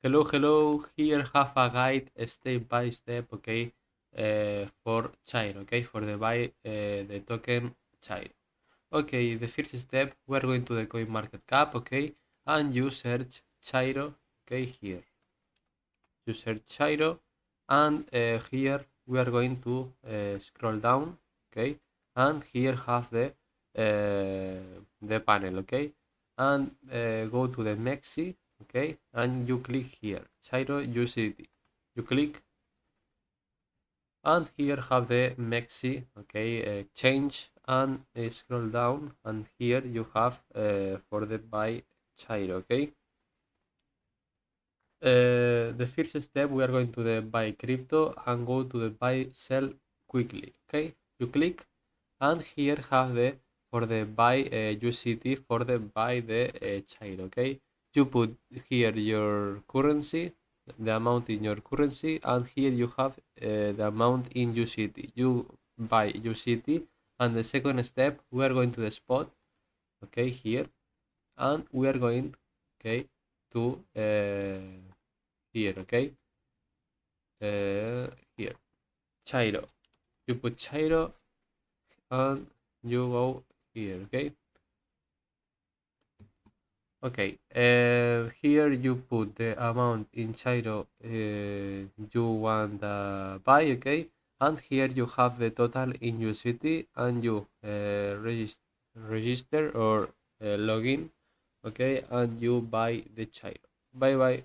Hello, here have a guide step by step, okay, for Xyro, okay, for the buy the token Xyro. Okay, the first step, we're going to the coin market cap, okay, and you search Xyro, okay, here. You search Xyro, and here we are going to scroll down, okay, and here have the panel, okay, and go to the Mexi, okay, and you click here Xyro USDT. You click, and here have the Mexi, okay, exchange, and scroll down, and here you have for the buy Xyro, okay. The first step, we are going to the buy crypto and go to the buy sell quickly, okay. You click, and here have the for the buy USDT, for the buy the Xyro, okay. You put here your currency, the amount in your currency, and here you have the amount in USDT. You buy USDT, and the second step, we are going to the spot, okay, here, and we are going, okay, to here, okay, here Xyro. You put Xyro, and you go here, okay. Okay, here you put the amount in Xyro you want to buy, okay, and here you have the total in USDT, and you register or login, okay, and you buy the Xyro. Bye bye.